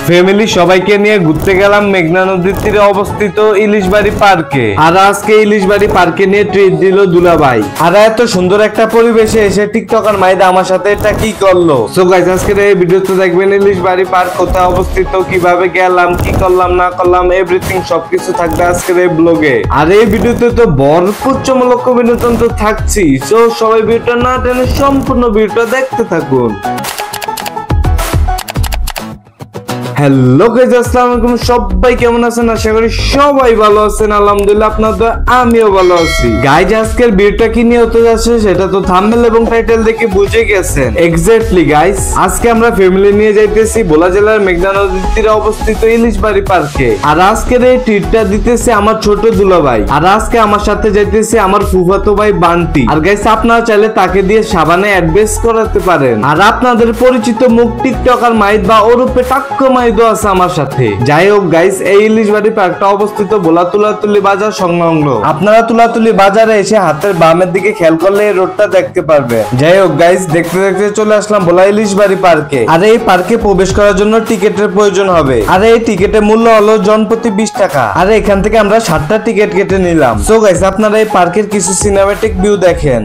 Family সবাইকে নিয়ে ঘুরতে গেলাম মেঘনা নদীর তীরে অবস্থিত ইলিশবাড়ি পার্কে। আর আজকে ইলিশবাড়ি পার্কে নিয়ে ট্রিট দিল দুলাভাই। আর এত সুন্দর একটা পরিবেশে এসে টিকটকার মাইদা আমার সাথে এটা কি করলো। সো গাইস আজকের এই ভিডিওতে দেখবেন ইলিশবাড়ি পার্ক কোথায় অবস্থিত, কিভাবে গেলাম, কি করলাম না করলাম, এভরিথিং সবকিছু থাকবে আজকের এই ব্লগে। আর এই ভিডিওতে তো ভরপুর চমক বিনোদন তো থাকছি। সো সবাই ভিডিওটা না টেনে সম্পূর্ণ ভিডিওটা দেখতে থাকুন। হ্যালো গাইস, আসসালামু আলাইকুম। সবাই কেমন আছেন? আশা করি সবাই ভালো আছেন। আলহামদুলিল্লাহ, আপনাদের আমিও ভালো আছি। গাইস আজকের ভিডিওটা কি নিয়ে হতে যাচ্ছে সেটা তো থাম্বনেল এবং টাইটেল দেখে বুঝে গেছেন। এক্স্যাক্টলি গাইস, আজকে আমরা ফ্যামিলি নিয়ে যাইতেছি ভোলা জেলার মেঘনা নদীর তীরে অবস্থিত ইলিশবাড়ি পার্কে। আর আজকের এই ট্রিটটা দিতেছে আমার ছোট দুলাভাই। আর আজকে আমার সাথে যাইতেছে আমার ফুফাতো ভাই বান্টি। আর গাইস আপনারা চাইলে তাকে দিয়ে সাবানে অ্যাডভাইস করাতে পারেন। আর আপনাদের পরিচিত মুখ টিকটকার মাইদ বা ওরূপে টাক্কো আছে আমার সাথে। যাই হোক গাইস, এই ইলিশবাড়ি পার্কটা অবস্থিত ভোলা তুলাতুলি বাজার সংলগ্ন। আপনারা তুলাতুলি বাজারে এসে হাতের বামের দিকে খেয়াল করলে এই রোডটা দেখতে পারবে। যাই হোক গাইস, দেখতে দেখতে চলে আসলাম ভোলা ইলিশবাড়ি পার্কে। আর এই পার্কে প্রবেশ করার জন্য টিকেটের প্রয়োজন হবে। আর এই টিকেটের মূল্য হলো জনপ্রতি 20 টাকা। আর এখান থেকে আমরা 7টা টিকেট কেটে নিলাম। সো গাইস আপনারা এই পার্কের কিছু সিনেম্যাটিক ভিউ দেখেন।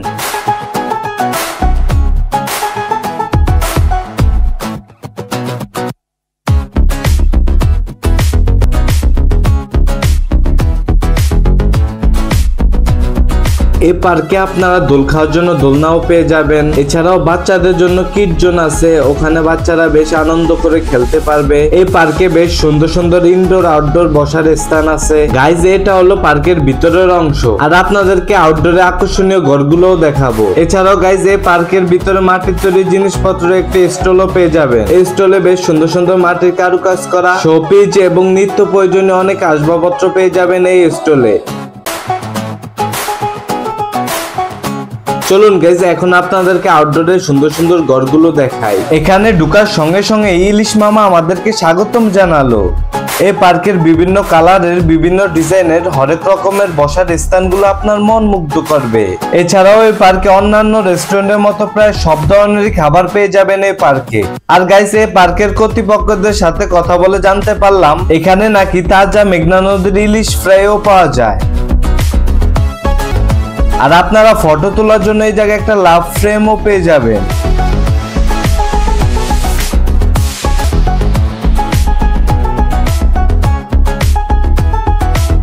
এই পার্কে আপনারা দোল খাওয়ার জন্য দোলনাও পেয়ে যাবেন। এছাড়াও বাচ্চাদের জন্য কিড জোন আছে, ওখানে বাচ্চারা বেশ আনন্দ করে খেলতে পারবে। এই পার্কে বেশ সুন্দর সুন্দর ইনডোর আউটডোর বসার স্থান আছে। গাইজ এটা হলো পার্কের ভিতরের অংশ। আর আপনাদেরকে আউটডোরে আকর্ষণীয় ঘরগুলোও দেখাবো। এছাড়াও গাইজ এই পার্কের ভিতরে মাটির তৈরি জিনিসপত্র একটি স্টলও পেয়ে যাবেন। এই স্টলে বেশ সুন্দর সুন্দর মাটির কারুকাজ করা শোপিস এবং নিত্য প্রয়োজনীয় অনেক আসবাবপত্র পেয়ে যাবেন এই স্টলে। চলুন গাইজ এখন আপনাদেরকে আউটডোরে সুন্দর সুন্দর ঘরগুলো দেখাই। এখানে ঢুকার সঙ্গে সঙ্গে ইলিশ মামা আমাদেরকে স্বাগতম জানালো। এই পার্কের বিভিন্ন কালারের বিভিন্ন ডিজাইনের হরেক রকমের বসার স্থানগুলো আপনার মন মুগ্ধ করবে। এছাড়াও এই পার্কে অন্যান্য রেস্টুরেন্টের মতো প্রায় সব ধরনেরই খাবার পেয়ে যাবেন এই পার্কে। আর গাইস এই পার্কের কর্তৃপক্ষদের সাথে কথা বলে জানতে পারলাম এখানে নাকি তাজা মেঘনা নদীর ইলিশ ফ্রাইও পাওয়া যায়। আর আপনারা ফটো তোলার জন্য এই জায়গায় একটা লাভ ফ্রেমও পেয়ে যাবেন।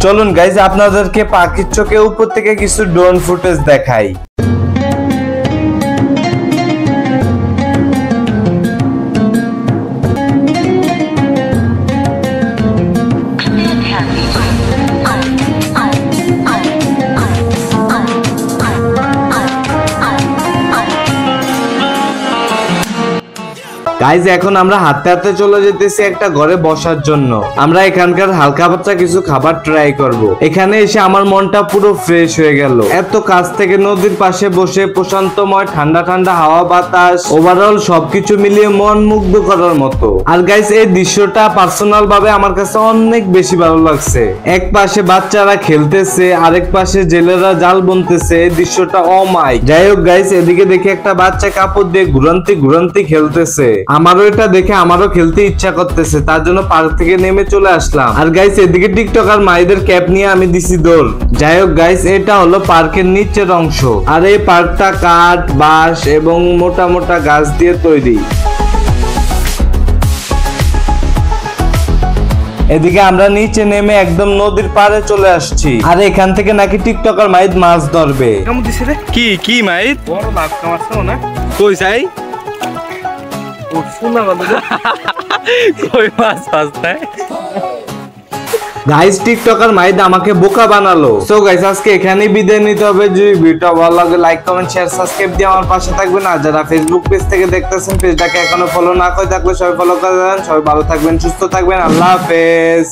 চলুন গাইজ আপনাদেরকে পাখির চোখে উপর থেকে কিছু ড্রোন ফুটেজ দেখাই। গাইজ এখন আমরা হাঁটতে হাঁটতে চলে যেতেছি একটা ঘরে বসার জন্য। আমরা এখানকার হালকা পাতলা কিছু খাবার ট্রাই করব। এখানে এসে আমার মনটা পুরো ফ্রেশ হয়ে গেল। এত কাছ থেকে নদীর পাশে বসে প্রশান্তময় ঠান্ডা ঠান্ডা হাওয়া বাতাস, ওভারঅল সবকিছু মিলিয়ে মন মুগ্ধ করার মতো। আর গাইজ এই দৃশ্যটা পার্সোনাল ভাবে আমার কাছে অনেক বেশি ভালো লাগছে। এক পাশে বাচ্চারা খেলতেছে, আরেক পাশে জেলেরা জাল বুনতেছে। এই দৃশ্যটা অমাইক। যাই হোক গাইজ, এদিকে দেখে একটা বাচ্চা কাপড় দিয়ে ঘুরান্তি ঘুরান্তি খেলতেছে। আমারও এটা দেখে আমারও খেলতে ইচ্ছা করতেছে, তার জন্য পার্ক থেকে নেমে চলে আসলাম। আর গাইস এদিকে টিকটকার মাইদের ক্যাপ নিয়ে আমি দিছি দৌড়। যাই হোক গাইস, এটা হলো পার্কের নিচের অংশ। আর এই পার্কটা কাঠ, বাঁশ এবং মোটা মোটা গাছ দিয়ে তৈরি। এদিকে আমরা নিচে নেমে একদম নদীর পাড়ে চলে আসছি। আর এখান থেকে নাকি টিকটকার মাইদ মাছ ধরবে। কি কি মাইদ বড় মাছ কামাচ্ছে না কই যাই কই মাছ আসছে। গাইস টিকটকার মাইদ আমাকে বোকা বানালো। সো গাইস আজকে এখানেই বিদায় নিতে হবে। যদি ভিডিওটা ভালো লাগে লাইক কমেন্ট শেয়ার সাবস্ক্রাইব দিয়ে আমার পাশে থাকবেন। আর যারা ফেসবুক পেজ থেকে দেখতেছেন পেজটাকে এখনো ফলো না করে থাকলে সবাই ফলো করে দেন। সবাই ভালো থাকবেন, সুস্থ থাকবেন। আল্লাহ হাফেজ।